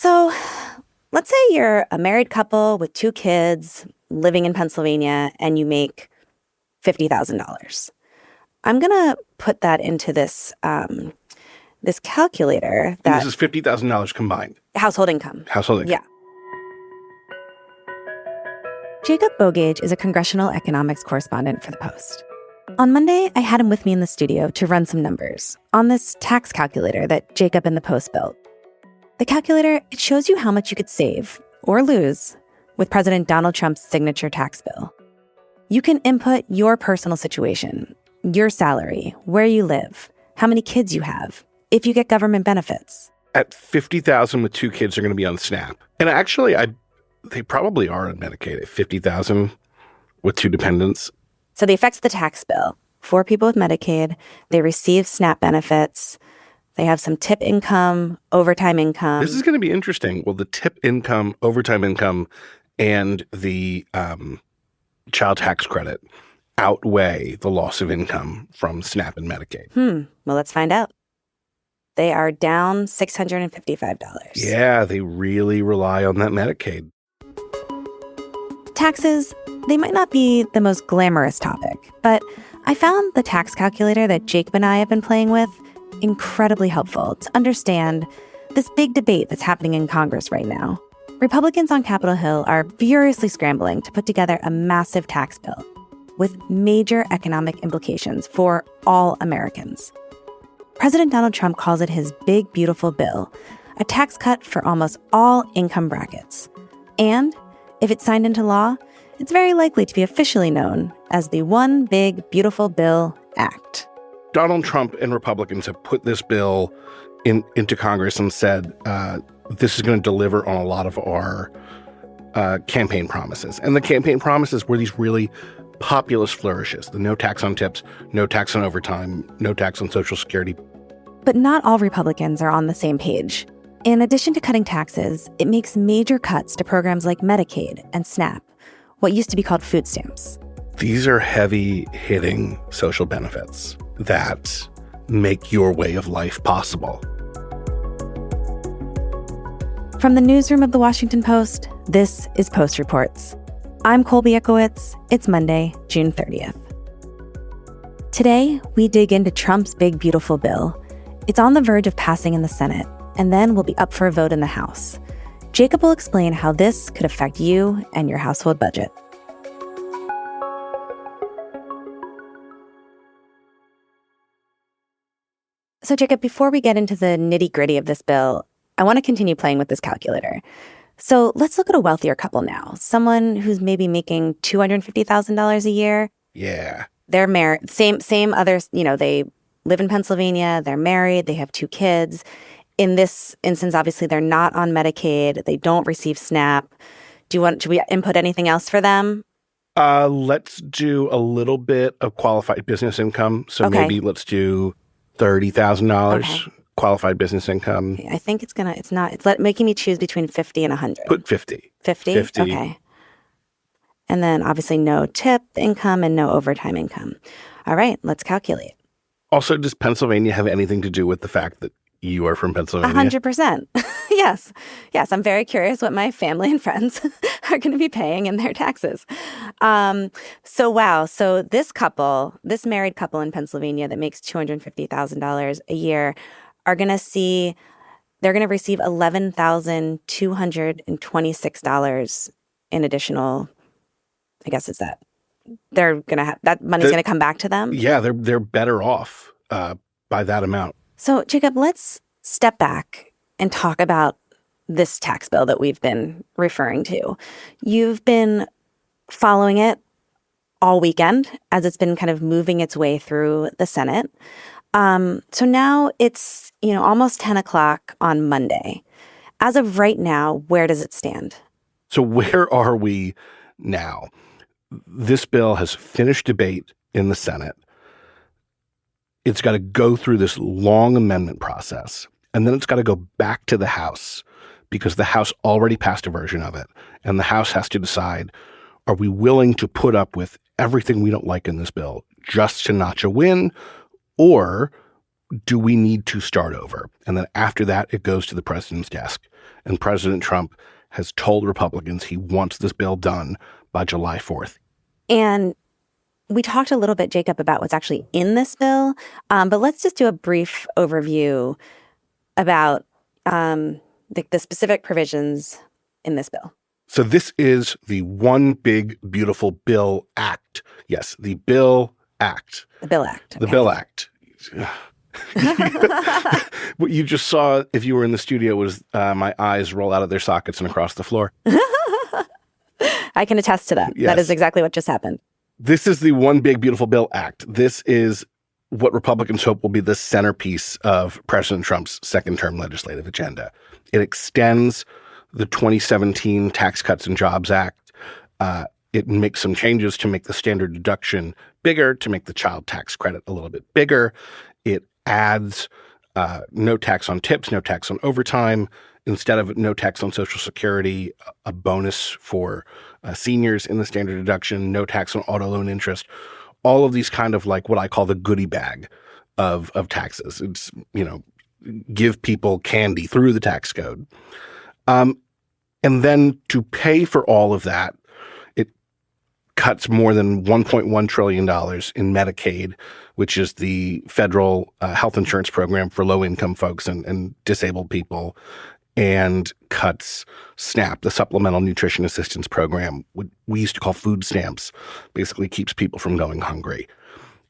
So let's say you're a married couple with 2 kids living in Pennsylvania and you make $50,000. I'm going to put that into this calculator And this is $50,000 combined. Household income. Household income. Yeah. Jacob Bogage is a congressional economics correspondent for The Post. On Monday, I had him with me in the studio to run some numbers on this tax calculator that Jacob and The Post built. The calculator, it shows you how much you could save or lose with President Donald Trump's signature tax bill. You can input your personal situation, your salary, where you live, how many kids you have, if you get government benefits. At $50,000 with 2 kids are going to be on SNAP. And actually, they probably are on Medicaid at $50,000 with 2 dependents. So the effects of the tax bill: 4 people with Medicaid, they receive SNAP benefits, they have some tip income, overtime income. This is going to be interesting. Will the tip income, overtime income, and the child tax credit outweigh the loss of income from SNAP and Medicaid? Well, let's find out. They are down $655. Yeah, they really rely on that Medicaid. Taxes, they might not be the most glamorous topic, but I found the tax calculator that Jacob and I have been playing with incredibly helpful to understand this big debate that's happening in Congress right now. Republicans on Capitol Hill are furiously scrambling to put together a massive tax bill with major economic implications for all Americans. President Donald Trump calls it his big, beautiful bill, a tax cut for almost all income brackets. And if it's signed into law, it's very likely to be officially known as the One Big Beautiful Bill Act. Donald Trump and Republicans have put this bill into Congress and said this is going to deliver on a lot of our campaign promises. And the campaign promises were these really populist flourishes: the no tax on tips, no tax on overtime, no tax on Social Security. But not all Republicans are on the same page. In addition to cutting taxes, it makes major cuts to programs like Medicaid and SNAP, what used to be called food stamps. These are heavy-hitting social benefits that make your way of life possible. From the newsroom of The Washington Post, this is Post Reports. I'm Colby Ekowitz. It's Monday, June 30th. Today, we dig into Trump's big, beautiful bill. It's on the verge of passing in the Senate, and then will be up for a vote in the House. Jacob will explain how this could affect you and your household budget. So, Jacob, before we get into the nitty-gritty of this bill, I want to continue playing with this calculator. So let's look at a wealthier couple now. Someone who's maybe making $250,000 a year. Yeah. They're married. Same others, they live in Pennsylvania, they're married, they have 2 kids. In this instance, obviously, they're not on Medicaid. They don't receive SNAP. Should we input anything else for them? Let's do a little bit of qualified business income. So maybe let's do $30,000 qualified business income. Okay, I think it's making me choose between 50 and 100. Put 50. 50? Okay. And then obviously no tip income and no overtime income. All right, let's calculate. Also, does Pennsylvania have anything to do with the fact that you are from Pennsylvania? 100%. Yes. Yes, I'm very curious what my family and friends are going to be paying in their taxes. So this married couple in Pennsylvania that makes $250,000 a year they're going to receive $11,226 in additional, I guess it's that. They're going to have, that money's going to come back to them? Yeah, they're better off by that amount. So, Jacob, let's step back and talk about this tax bill that we've been referring to. You've been following it all weekend as it's been kind of moving its way through the Senate. So now it's, almost 10 o'clock on Monday. As of right now, where does it stand? So where are we now? This bill has finished debate in the Senate. It's got to go through this long amendment process, and then it's got to go back to the House because the House already passed a version of it. And the House has to decide, are we willing to put up with everything we don't like in this bill just to notch a win, or do we need to start over? And then after that, it goes to the president's desk. And President Trump has told Republicans he wants this bill done by July 4th. And we talked a little bit, Jacob, about what's actually in this bill, but let's just do a brief overview about the specific provisions in this bill. So this is the One Big Beautiful Bill Act. Yes, the Bill Act. The Bill Act. The Bill Act. What you just saw, if you were in the studio, was my eyes roll out of their sockets and across the floor. I can attest to that. Yes. That is exactly what just happened. This is the One Big Beautiful Bill Act. This is what Republicans hope will be the centerpiece of President Trump's second-term legislative agenda. It extends the 2017 Tax Cuts and Jobs Act. It makes some changes to make the standard deduction bigger, to make the child tax credit a little bit bigger. It adds no tax on tips, no tax on overtime. Instead of no tax on Social Security, a bonus for seniors in the standard deduction, no tax on auto loan interest. All of these kind of like what I call the goodie bag of taxes. It's, give people candy through the tax code. And then to pay for all of that, it cuts more than $1.1 trillion in Medicaid, which is the federal health insurance program for low-income folks and disabled people, and cuts SNAP, the Supplemental Nutrition Assistance Program, what we used to call food stamps, basically keeps people from going hungry.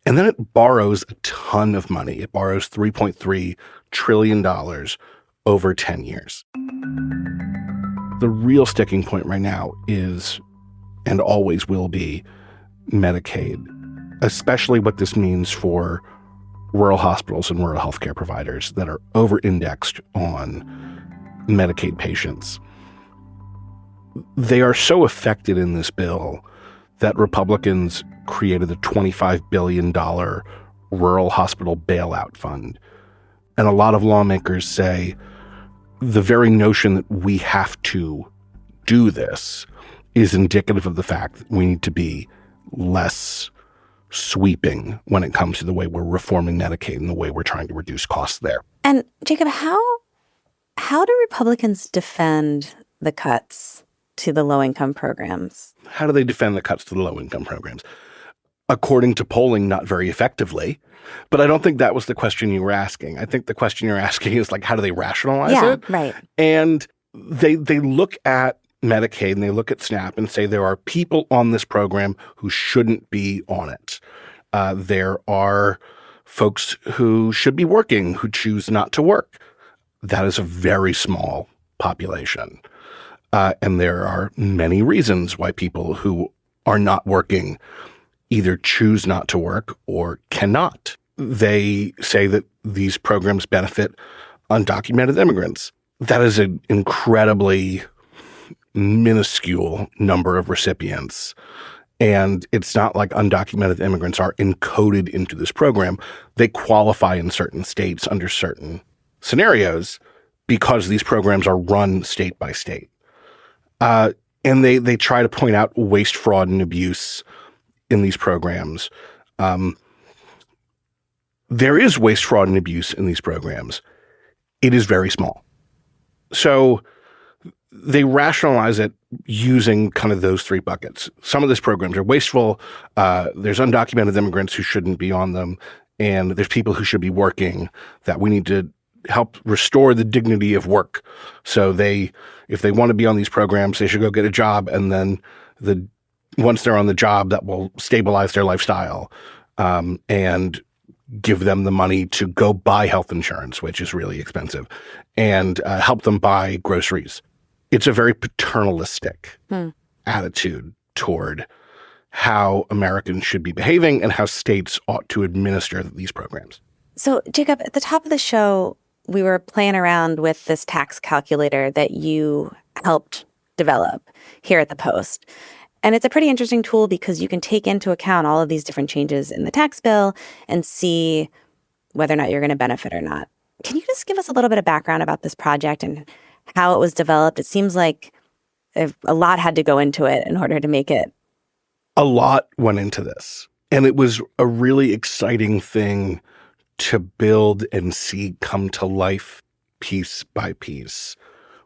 And then it borrows a ton of money. It borrows $3.3 trillion over 10 years. The real sticking point right now is, and always will be, Medicaid, especially what this means for rural hospitals and rural healthcare providers that are over-indexed on Medicaid patients. They are so affected in this bill that Republicans created a $25 billion rural hospital bailout fund. And a lot of lawmakers say the very notion that we have to do this is indicative of the fact that we need to be less sweeping when it comes to the way we're reforming Medicaid and the way we're trying to reduce costs there. And Jacob, how do Republicans defend the cuts to the low-income programs? How do they defend the cuts to the low-income programs? According to polling, not very effectively. But I don't think that was the question you were asking. I think the question you're asking is like, how do they rationalize it? Yeah, right. And they look at Medicaid and they look at SNAP and say there are people on this program who shouldn't be on it. There are folks who should be working who choose not to work. That is a very small population. And there are many reasons why people who are not working either choose not to work or cannot. They say that these programs benefit undocumented immigrants. That is an incredibly minuscule number of recipients. And it's not like undocumented immigrants are encoded into this program. They qualify in certain states under certain scenarios because these programs are run state by state. And they try to point out waste, fraud, and abuse in these programs. There is waste, fraud, and abuse in these programs. It is very small. So they rationalize it using kind of those three buckets. Some of these programs are wasteful. There's undocumented immigrants who shouldn't be on them. And there's people who should be working that we need to help restore the dignity of work. So if they want to be on these programs, they should go get a job. And then once they're on the job, that will stabilize their lifestyle and give them the money to go buy health insurance, which is really expensive, and help them buy groceries. It's a very paternalistic attitude toward how Americans should be behaving and how states ought to administer these programs. So, Jacob, at the top of the show, we were playing around with this tax calculator that you helped develop here at the Post. And it's a pretty interesting tool because you can take into account all of these different changes in the tax bill and see whether or not you're going to benefit or not. Can you just give us a little bit of background about this project and how it was developed? It seems like a lot had to go into it in order to make it. A lot went into this. And it was a really exciting thing to build and see come to life piece by piece.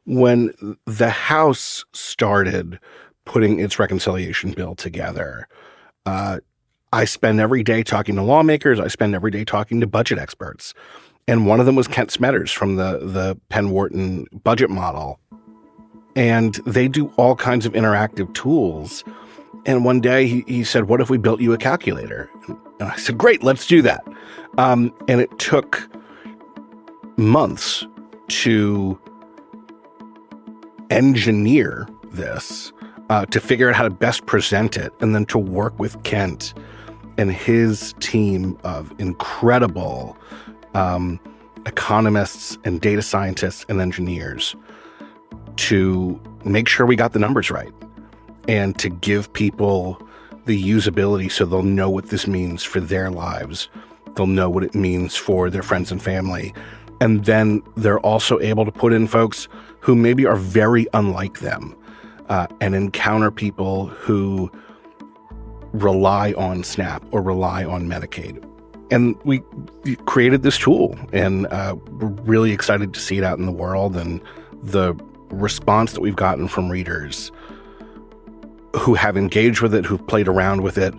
When the House started putting its reconciliation bill together, I spend every day talking to lawmakers. I spend every day talking to budget experts. And one of them was Kent Smetters from the Penn Wharton budget model. And they do all kinds of interactive tools. And one day he said, what if we built you a calculator? And I said, great, let's do that. And it took months to engineer this, to figure out how to best present it, and then to work with Kent and his team of incredible economists and data scientists and engineers to make sure we got the numbers right and to give people the usability so they'll know what this means for their lives. They'll know what it means for their friends and family. And then they're also able to put in folks who maybe are very unlike them and encounter people who rely on SNAP or rely on Medicaid. And we created this tool, and we're really excited to see it out in the world. And the response that we've gotten from readers who have engaged with it, who've played around with it,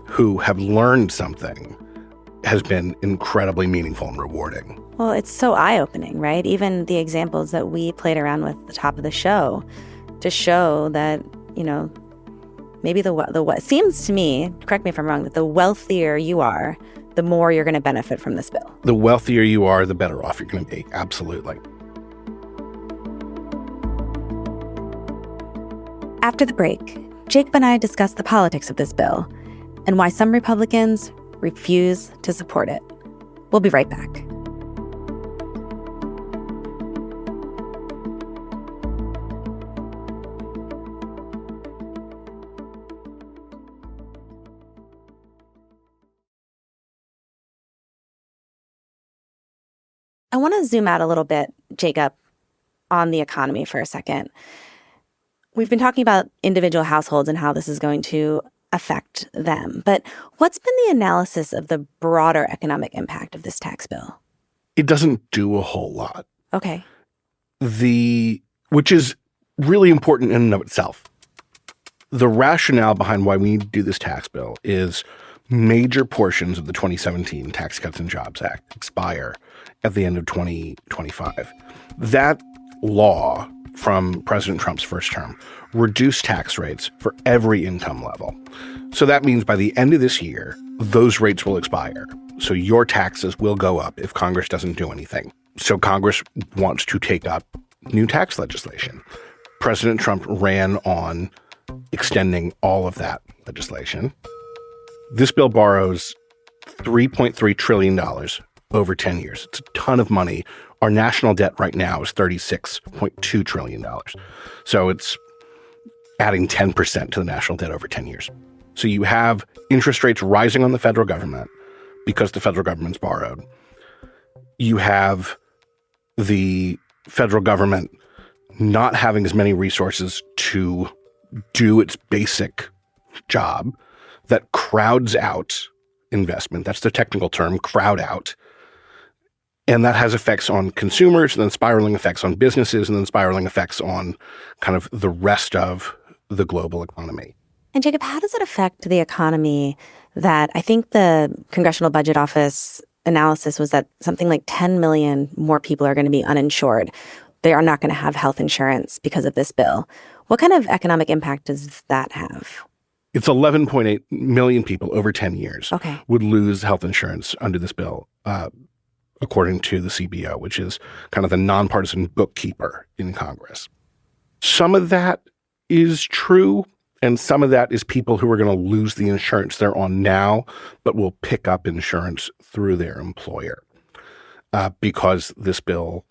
who have learned something has been incredibly meaningful and rewarding. Well, it's so eye-opening, right? Even the examples that we played around with at the top of the show to show that, you know, maybe what seems to me, correct me if I'm wrong, that the wealthier you are, the more you're going to benefit from this bill. The wealthier you are, the better off you're going to be. Absolutely. After the break, Jacob and I discuss the politics of this bill and why some Republicans refuse to support it. We'll be right back. I want to zoom out a little bit, Jacob, on the economy for a second. We've been talking about individual households and how this is going to affect them. But what's been the analysis of the broader economic impact of this tax bill? It doesn't do a whole lot. Okay. Which is really important in and of itself. The rationale behind why we need to do this tax bill is major portions of the 2017 Tax Cuts and Jobs Act expire at the end of 2025. That law from President Trump's first term reduced tax rates for every income level. So that means by the end of this year, those rates will expire. So your taxes will go up if Congress doesn't do anything. So Congress wants to take up new tax legislation. President Trump ran on extending all of that legislation. This bill borrows $3.3 trillion over 10 years. It's a ton of money. Our national debt right now is $36.2 trillion. So it's adding 10% to the national debt over 10 years. So you have interest rates rising on the federal government because the federal government's borrowed. You have the federal government not having as many resources to do its basic job that crowds out investment. That's the technical term, crowd out. And that has effects on consumers, and then spiraling effects on businesses, and then spiraling effects on kind of the rest of the global economy. And Jacob, how does it affect the economy that I think the Congressional Budget Office analysis was that something like 10 million more people are going to be uninsured. They are not going to have health insurance because of this bill. What kind of economic impact does that have? It's 11.8 million people over 10 years would lose health insurance under this bill, according to the CBO, which is kind of the nonpartisan bookkeeper in Congress. Some of that is true, and some of that is people who are going to lose the insurance they're on now, but will pick up insurance through their employer because this bill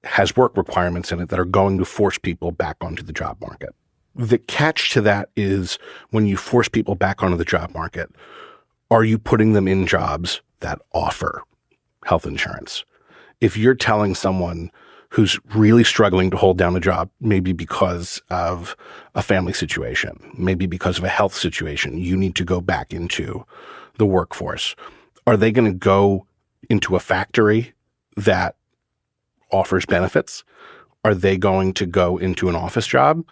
has work requirements in it that are going to force people back onto the job market. The catch to that is when you force people back onto the job market, are you putting them in jobs that offer health insurance? If you're telling someone who's really struggling to hold down a job, maybe because of a family situation, maybe because of a health situation, you need to go back into the workforce. Are they going to go into a factory that offers benefits? Are they going to go into an office job?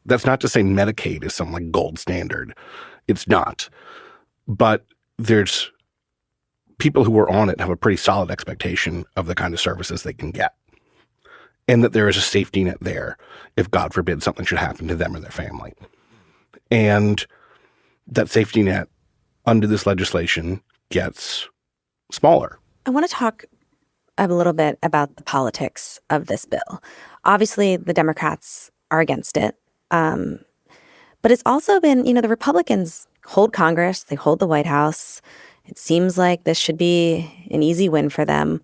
That's not to say Medicaid is some like gold standard. It's not. But there's people who are on it have a pretty solid expectation of the kind of services they can get, and that there is a safety net there if, God forbid, something should happen to them or their family. And that safety net under this legislation gets smaller. I want to talk a little bit about the politics of this bill. Obviously, the Democrats are against it. But it's also been, the Republicans hold Congress, they hold the White House. It seems like this should be an easy win for them.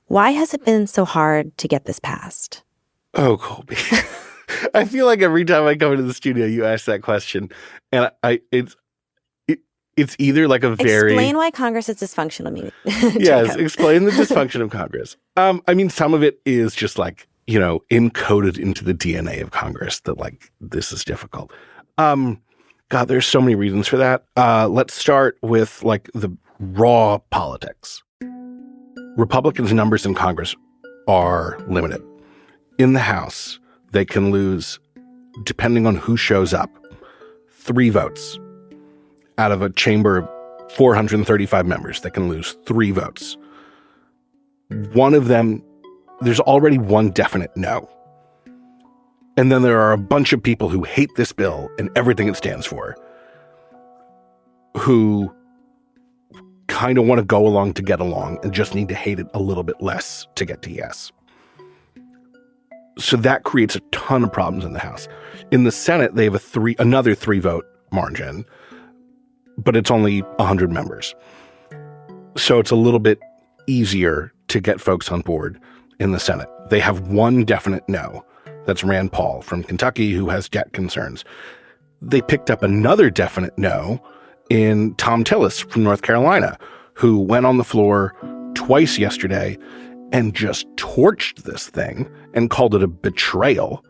Why has it been so hard to get this passed? Oh, Colby. I feel like every time I come into the studio, you ask that question. And it's either like a very... Explain why Congress is dysfunctional. Yes, explain the dysfunction of Congress. Some of it is just like, encoded into the DNA of Congress that like, this is difficult. God, there's so many reasons for that. Let's start with like the raw politics. Republicans' numbers in Congress are limited. In the House, they can lose, depending on who shows up, 3 votes. Out of a chamber of 435 members, they can lose 3 votes. One of them, there's already one definite no. And then there are a bunch of people who hate this bill and everything it stands for, who kind of want to go along to get along and just need to hate it a little bit less to get to yes. So that creates a ton of problems in the House. In the Senate, they have another 3-vote margin, but it's only 100 members. So it's a little bit easier to get folks on board in the Senate. They have one definite no. That's Rand Paul from Kentucky, who has debt concerns. They picked up another definite no in Tom Tillis from North Carolina, who went on the floor twice yesterday and just torched this thing and called it a betrayal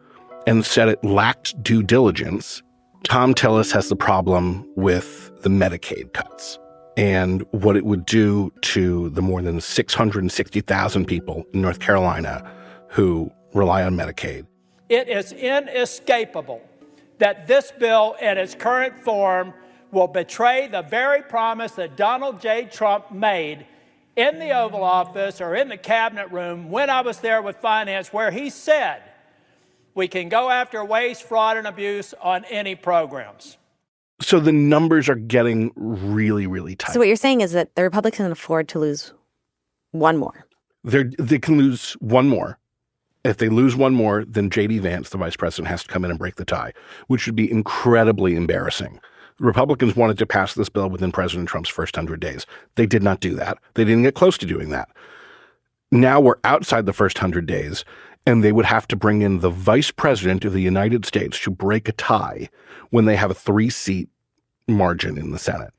and said it lacked due diligence. Tom Tillis has the problem with the Medicaid cuts and what it would do to the more than 660,000 people in North Carolina who rely on Medicaid. It is inescapable that this bill in its current form will betray the very promise that Donald J. Trump made in the Oval Office or in the cabinet room when I was there with finance, where he said we can go after waste, fraud, and abuse on any programs. So the numbers are getting really, really tight. So what you're saying is that the Republicans can afford to lose one more. They can lose one more. If they lose one more, then J.D. Vance, the vice president, has to come in and break the tie, which would be incredibly embarrassing. Republicans wanted to pass this bill within President Trump's first 100 days. They did not do that. They didn't get close to doing that. Now we're outside the first 100 days, and they would have to bring in the vice president of the United States to break a tie when they have a 3-seat margin in the Senate.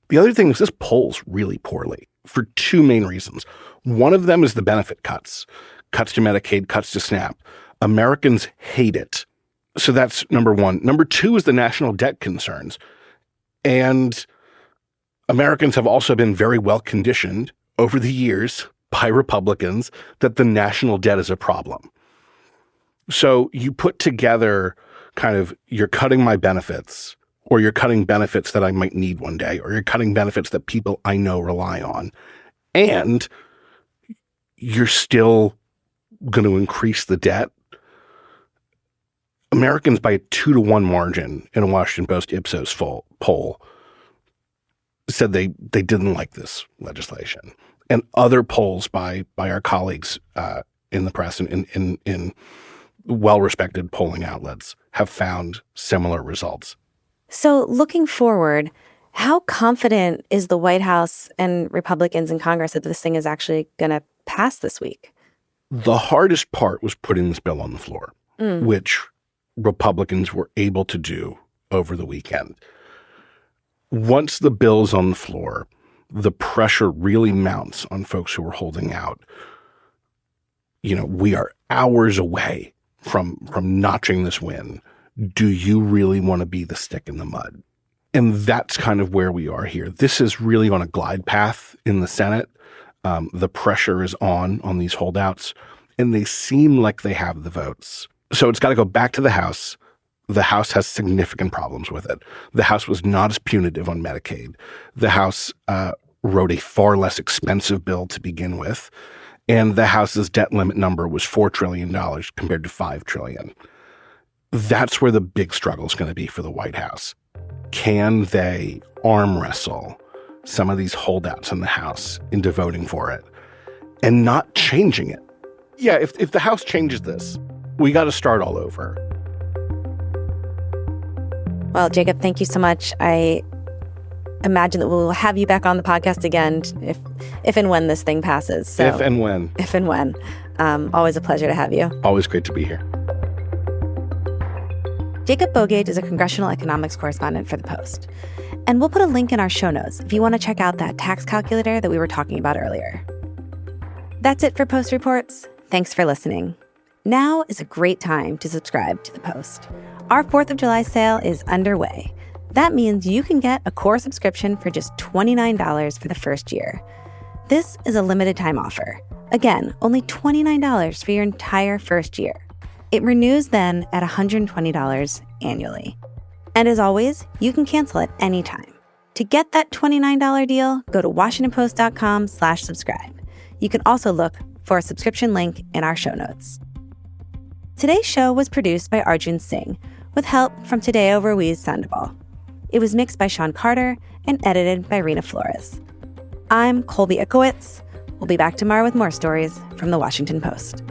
The other thing is this polls really poorly for 2 main reasons. One of them is the benefit cuts to Medicaid, cuts to SNAP. Americans hate it. So that's number one. Number 2 is the national debt concerns. And Americans have also been very well conditioned over the years by Republicans that the national debt is a problem. So you put together kind of, you're cutting my benefits, or you're cutting benefits that I might need one day, or you're cutting benefits that people I know rely on, and you're still going to increase the debt. Americans, by a 2-to-1 margin in a Washington Post Ipsos poll, said they didn't like this legislation. And other polls by our colleagues in the press and in well-respected polling outlets have found similar results. So looking forward, how confident is the White House and Republicans in Congress that this thing is actually going to pass this week? The hardest part was putting this bill on the floor, which Republicans were able to do over the weekend. Once the bill's on the floor, the pressure really mounts on folks who are holding out. We are hours away from notching this win. Do you really want to be the stick in the mud? And that's kind of where we are here. This is really on a glide path in the Senate. The pressure is on these holdouts, and they seem like they have the votes. So it's got to go back to the House. The House has significant problems with it. The House was not as punitive on Medicaid. The House wrote a far less expensive bill to begin with, and the House's debt limit number was $4 trillion compared to $5 trillion. That's where the big struggle is going to be for the White House. Can they arm wrestle some of these holdouts in the House into voting for it and not changing it? Yeah, if the House changes this, we got to start all over. Well, Jacob, thank you so much. I imagine that we'll have you back on the podcast again if and when this thing passes. So, If and when. Always a pleasure to have you. Always great to be here. Jacob Bougage is a congressional economics correspondent for The Post. And we'll put a link in our show notes if you want to check out that tax calculator that we were talking about earlier. That's it for Post Reports. Thanks for listening. Now is a great time to subscribe to The Post. Our 4th of July sale is underway. That means you can get a core subscription for just $29 for the first year. This is a limited time offer. Again, only $29 for your entire first year. It renews then at $120 annually. And as always, you can cancel at any time. To get that $29 deal, go to WashingtonPost.com/subscribe. You can also look for a subscription link in our show notes. Today's show was produced by Arjun Singh, with help from Tadeo Ruiz Sandoval. It was mixed by Sean Carter and edited by Rena Flores. I'm Colby Ickowitz. We'll be back tomorrow with more stories from the Washington Post.